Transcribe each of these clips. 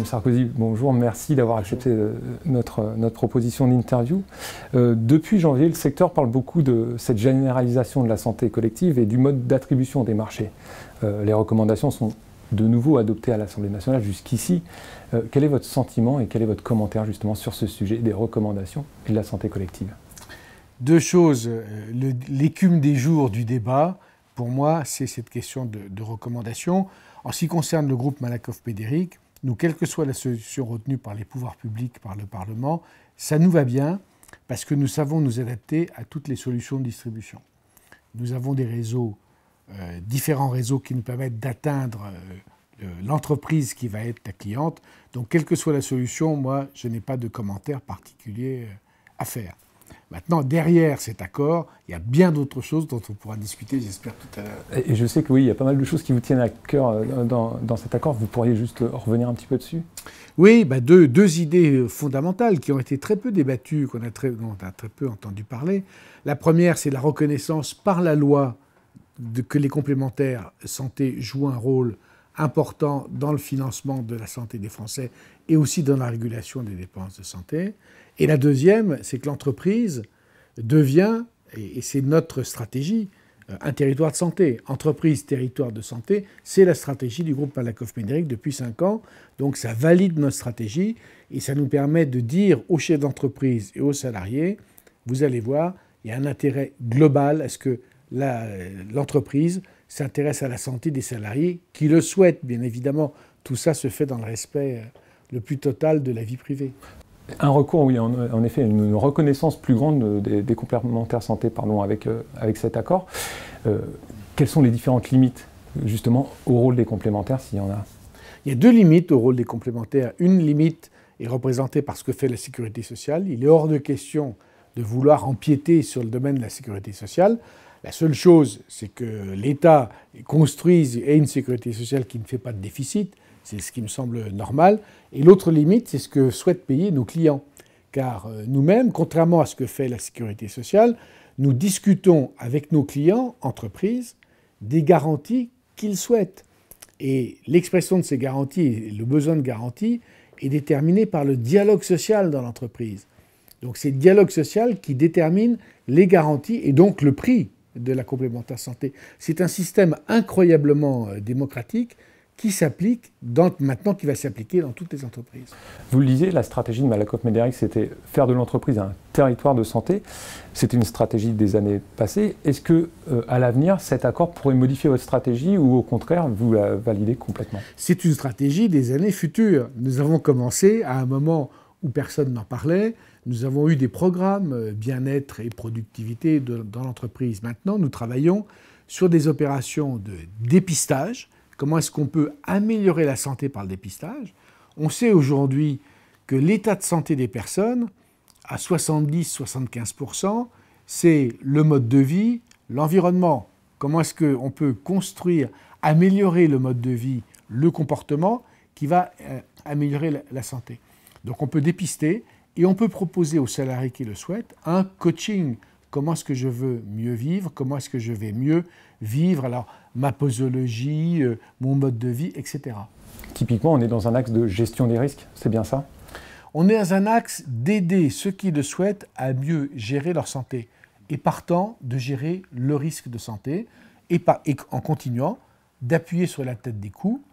Sarkozy, bonjour, merci d'avoir accepté notre proposition d'interview. Depuis janvier, le secteur parle beaucoup de cette généralisation de la santé collective et du mode d'attribution des marchés. Les recommandations sont de nouveau adoptées à l'Assemblée nationale jusqu'ici. Quel est votre sentiment et quel est votre commentaire justement sur ce sujet des recommandations et de la santé collective? Deux choses. L'écume des jours du débat, pour moi, c'est cette question de recommandation. En ce qui concerne le groupe Malakoff-Médéric, nous, quelle que soit la solution retenue par les pouvoirs publics, par le Parlement, ça nous va bien parce que nous savons nous adapter à toutes les solutions de distribution. Nous avons des réseaux, différents réseaux qui nous permettent d'atteindre l'entreprise qui va être la cliente. Donc, quelle que soit la solution, moi, je n'ai pas de commentaire particulier à faire. Maintenant, derrière cet accord, il y a bien d'autres choses dont on pourra discuter, j'espère, tout à l'heure. Et je sais que oui, il y a pas mal de choses qui vous tiennent à cœur dans cet accord. Vous pourriez juste revenir un petit peu dessus? Oui, deux idées fondamentales qui ont été très peu débattues, dont on a très peu entendu parler. La première, c'est la reconnaissance par la loi que les complémentaires santé jouent un rôle important dans le financement de la santé des Français et aussi dans la régulation des dépenses de santé. Et la deuxième, c'est que l'entreprise devient, et c'est notre stratégie, un territoire de santé. Entreprise, territoire de santé, c'est la stratégie du groupe Malakoff-Médéric depuis 5 ans. Donc ça valide notre stratégie et ça nous permet de dire aux chefs d'entreprise et aux salariés, vous allez voir, il y a un intérêt global à ce que l'entreprise s'intéresse à la santé des salariés qui le souhaitent, bien évidemment. Tout ça se fait dans le respect le plus total de la vie privée. Un recours, oui, en effet, une reconnaissance plus grande des complémentaires santé avec cet accord. Quelles sont les différentes limites, justement, au rôle des complémentaires, s'il y en a? Il y a deux limites au rôle des complémentaires. Une limite est représentée par ce que fait la sécurité sociale. Il est hors de question de vouloir empiéter sur le domaine de la sécurité sociale. La seule chose, c'est que l'État construise et ait une sécurité sociale qui ne fait pas de déficit. C'est ce qui me semble normal. Et l'autre limite, c'est ce que souhaitent payer nos clients. Car nous-mêmes, contrairement à ce que fait la sécurité sociale, nous discutons avec nos clients, entreprises, des garanties qu'ils souhaitent. Et l'expression de ces garanties et le besoin de garanties est déterminé par le dialogue social dans l'entreprise. Donc c'est le dialogue social qui détermine les garanties et donc le prix de la complémentaire santé. C'est un système incroyablement démocratique qui s'applique maintenant, qui va s'appliquer dans toutes les entreprises. Vous le disiez, la stratégie de Malakoff-Médéric, c'était faire de l'entreprise un territoire de santé. C'était une stratégie des années passées. Est-ce que, à l'avenir, cet accord pourrait modifier votre stratégie ou au contraire, vous la validez complètement? C'est une stratégie des années futures. Nous avons commencé à un moment où personne n'en parlait. Nous avons eu des programmes bien-être et productivité dans l'entreprise. Maintenant, nous travaillons sur des opérations de dépistage. Comment est-ce qu'on peut améliorer la santé par le dépistage? On sait aujourd'hui que l'état de santé des personnes, à 70-75%, c'est le mode de vie, l'environnement. Comment est-ce qu'on peut construire, améliorer le mode de vie, le comportement qui va améliorer la santé? Donc on peut dépister et on peut proposer aux salariés qui le souhaitent un coaching. Comment est-ce que je veux mieux vivre? Comment est-ce que je vais mieux vivre? Alors, ma posologie, mon mode de vie, etc. Typiquement, on est dans un axe de gestion des risques, c'est bien ça? On est dans un axe d'aider ceux qui le souhaitent à mieux gérer leur santé et partant de gérer le risque de santé et en continuant d'appuyer sur la tête des coûts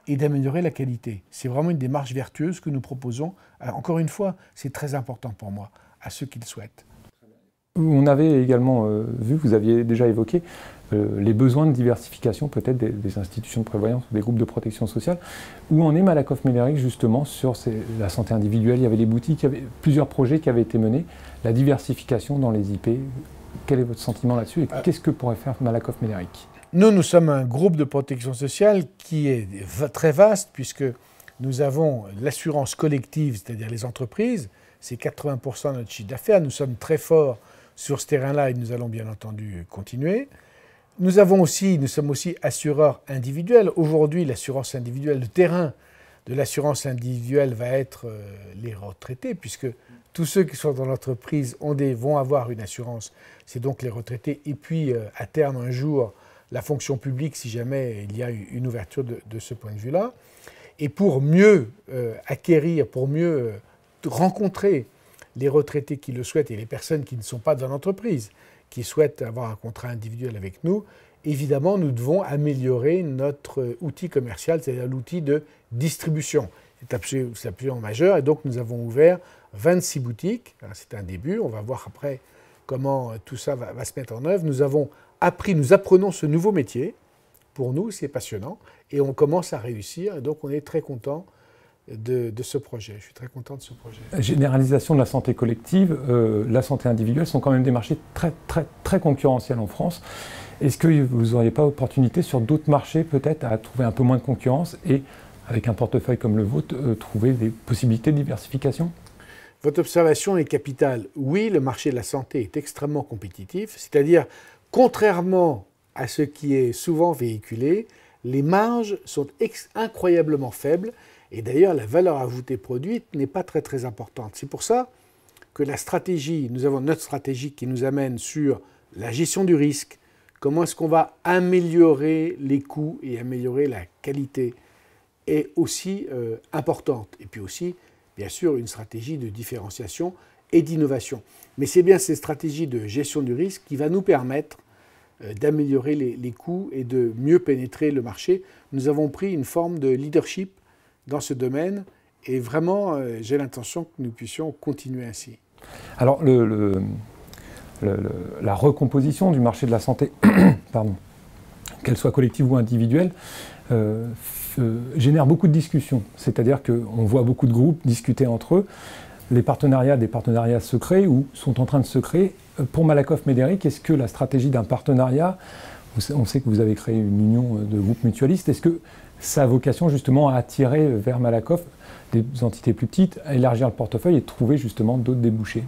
et d'améliorer la qualité. C'est vraiment une démarche vertueuse que nous proposons. Alors, encore une fois, c'est très important pour moi, à ceux qui le souhaitent. On avait également vu, vous aviez déjà évoqué, les besoins de diversification peut-être des institutions de prévoyance ou des groupes de protection sociale. Où en est Malakoff-Médéric justement sur la santé individuelle? Il y avait les boutiques, il y avait plusieurs projets qui avaient été menés. La diversification dans les IP, quel est votre sentiment là-dessus et qu'est-ce que pourrait faire Malakoff-Médéric? Nous sommes un groupe de protection sociale qui est très vaste puisque nous avons l'assurance collective, c'est-à-dire les entreprises, c'est 80% de notre chiffre d'affaires. Nous sommes très forts sur ce terrain-là et nous allons bien entendu continuer. Nous sommes aussi assureurs individuels. Aujourd'hui, l'assurance individuelle, le terrain de l'assurance individuelle va être les retraités, puisque tous ceux qui sont dans l'entreprise vont avoir une assurance. C'est donc les retraités. Et puis, à terme, un jour, la fonction publique, si jamais il y a une ouverture de ce point de vue-là. Et pour mieux acquérir, pour mieux rencontrer les retraités qui le souhaitent et les personnes qui ne sont pas dans l'entreprise, qui souhaitent avoir un contrat individuel avec nous, évidemment, nous devons améliorer notre outil commercial, c'est-à-dire l'outil de distribution. C'est absolument majeur. Et donc, nous avons ouvert 26 boutiques. C'est un début. On va voir après comment tout ça va se mettre en œuvre. Nous apprenons ce nouveau métier. Pour nous, c'est passionnant. Et on commence à réussir. Et donc, on est très content de ce projet. Je suis très content de ce projet. Généralisation de la santé collective, la santé individuelle sont quand même des marchés très, très, très concurrentiels en France. Est-ce que vous n'auriez pas opportunité sur d'autres marchés peut-être à trouver un peu moins de concurrence et, avec un portefeuille comme le vôtre, trouver des possibilités de diversification? Votre observation est capitale. Oui, le marché de la santé est extrêmement compétitif, c'est-à-dire, contrairement à ce qui est souvent véhiculé, les marges sont incroyablement faibles et d'ailleurs la valeur ajoutée produite n'est pas très très importante. C'est pour ça que nous avons notre stratégie qui nous amène sur la gestion du risque, comment est-ce qu'on va améliorer les coûts et améliorer la qualité est aussi importante. Et puis aussi, bien sûr, une stratégie de différenciation et d'innovation. Mais c'est bien cette stratégie de gestion du risque qui va nous permettre d'améliorer les coûts et de mieux pénétrer le marché. Nous avons pris une forme de leadership dans ce domaine et vraiment, j'ai l'intention que nous puissions continuer ainsi. Alors, la recomposition du marché de la santé, pardon, qu'elle soit collective ou individuelle, génère beaucoup de discussions. C'est-à-dire qu'on voit beaucoup de groupes discuter entre eux. Des partenariats se créent ou sont en train de se créer. Pour Malakoff Médéric, est-ce que la stratégie d'un partenariat, on sait que vous avez créé une union de groupes mutualistes, est-ce que ça a vocation justement à attirer vers Malakoff des entités plus petites, à élargir le portefeuille et trouver justement d'autres débouchés?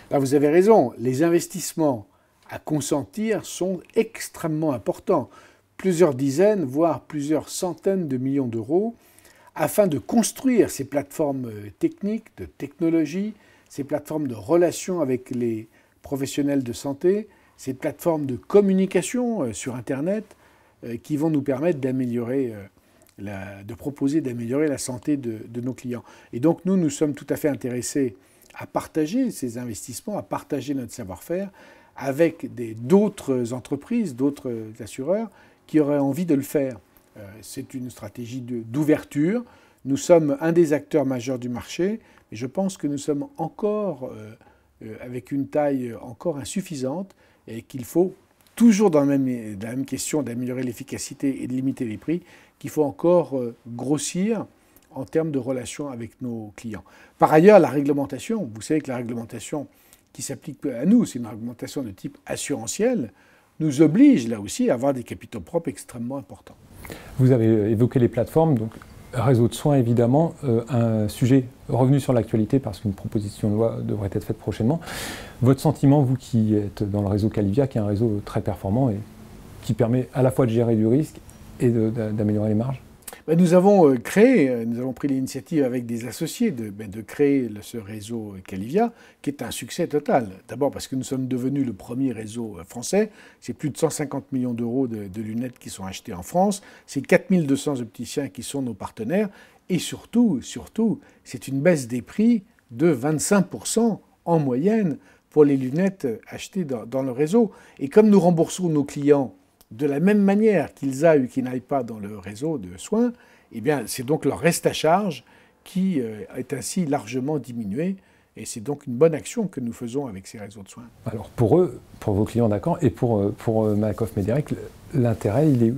Alors vous avez raison, les investissements à consentir sont extrêmement importants. Plusieurs dizaines, voire plusieurs centaines de millions d'euros, afin de construire ces plateformes techniques, de technologie, ces plateformes de relations avec les professionnels de santé, ces plateformes de communication sur Internet qui vont nous permettre d'améliorer, de proposer d'améliorer la santé de nos clients. Et donc nous sommes tout à fait intéressés à partager ces investissements, à partager notre savoir-faire avec d'autres entreprises, d'autres assureurs qui auraient envie de le faire. C'est une stratégie d'ouverture. Nous sommes un des acteurs majeurs du marché, mais je pense que nous sommes encore avec une taille encore insuffisante et qu'il faut, toujours dans la même question d'améliorer l'efficacité et de limiter les prix, qu'il faut encore grossir en termes de relations avec nos clients. Par ailleurs, la réglementation, vous savez que la réglementation qui s'applique à nous, c'est une réglementation de type assurantiel, nous oblige là aussi à avoir des capitaux propres extrêmement importants. Vous avez évoqué les plateformes, donc réseau de soins évidemment, un sujet revenu sur l'actualité parce qu'une proposition de loi devrait être faite prochainement. Votre sentiment, vous qui êtes dans le réseau Calivia, qui est un réseau très performant et qui permet à la fois de gérer du risque et d'améliorer les marges? Nous avons pris l'initiative avec des associés de créer ce réseau Calivia, qui est un succès total. D'abord parce que nous sommes devenus le premier réseau français. C'est plus de 150 millions d'euros de lunettes qui sont achetées en France. C'est 4200 opticiens qui sont nos partenaires. Et surtout, c'est une baisse des prix de 25% en moyenne pour les lunettes achetées dans le réseau. Et comme nous remboursons nos clients de la même manière qu'ils aillent ou qu'ils n'aillent pas dans le réseau de soins, eh bien, c'est donc leur reste à charge qui est ainsi largement diminué. Et c'est donc une bonne action que nous faisons avec ces réseaux de soins. Alors pour eux, pour vos clients d'accord, et pour Malakoff Médéric, l'intérêt, il est...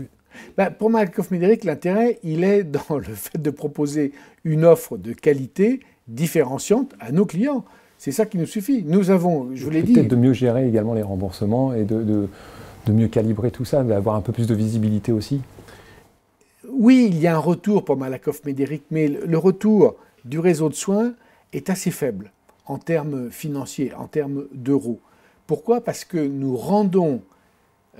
Pour Malakoff Médéric, l'intérêt, il est dans le fait de proposer une offre de qualité différenciante à nos clients. C'est ça qui nous suffit. Nous avons, je vous l'ai dit... Peut-être de mieux gérer également les remboursements et de mieux calibrer tout ça, d'avoir un peu plus de visibilité aussi? Oui, il y a un retour pour Malakoff Médéric, mais le retour du réseau de soins est assez faible en termes financiers, en termes d'euros. Pourquoi? Parce que nous rendons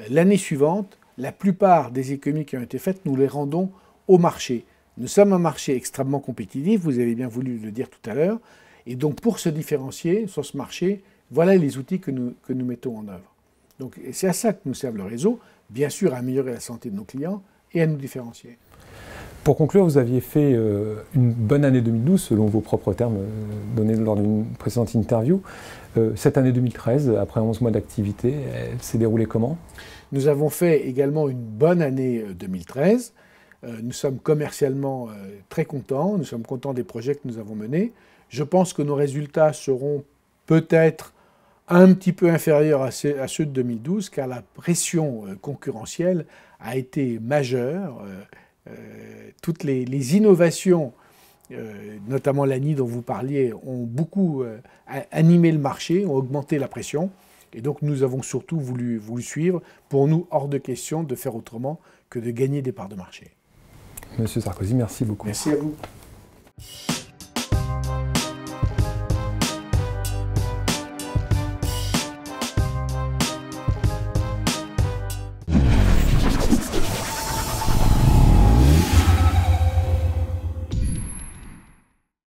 l'année suivante, la plupart des économies qui ont été faites, nous les rendons au marché. Nous sommes un marché extrêmement compétitif, vous avez bien voulu le dire tout à l'heure, et donc pour se différencier sur ce marché, voilà les outils que nous mettons en œuvre. Donc c'est à ça que nous sert le réseau, bien sûr à améliorer la santé de nos clients et à nous différencier. Pour conclure, vous aviez fait une bonne année 2012, selon vos propres termes donnés lors d'une précédente interview. Cette année 2013, après 11 mois d'activité, elle s'est déroulée comment? Nous avons fait également une bonne année 2013. Nous sommes commercialement très contents. Nous sommes contents des projets que nous avons menés. Je pense que nos résultats seront peut-être un petit peu inférieurs à ceux de 2012, car la pression concurrentielle a été majeure. Toutes les innovations, notamment l'ANI dont vous parliez, ont beaucoup animé le marché, ont augmenté la pression. Et donc nous avons surtout voulu suivre. Pour nous, hors de question de faire autrement que de gagner des parts de marché. Monsieur Sarkozy, merci beaucoup. Merci à vous.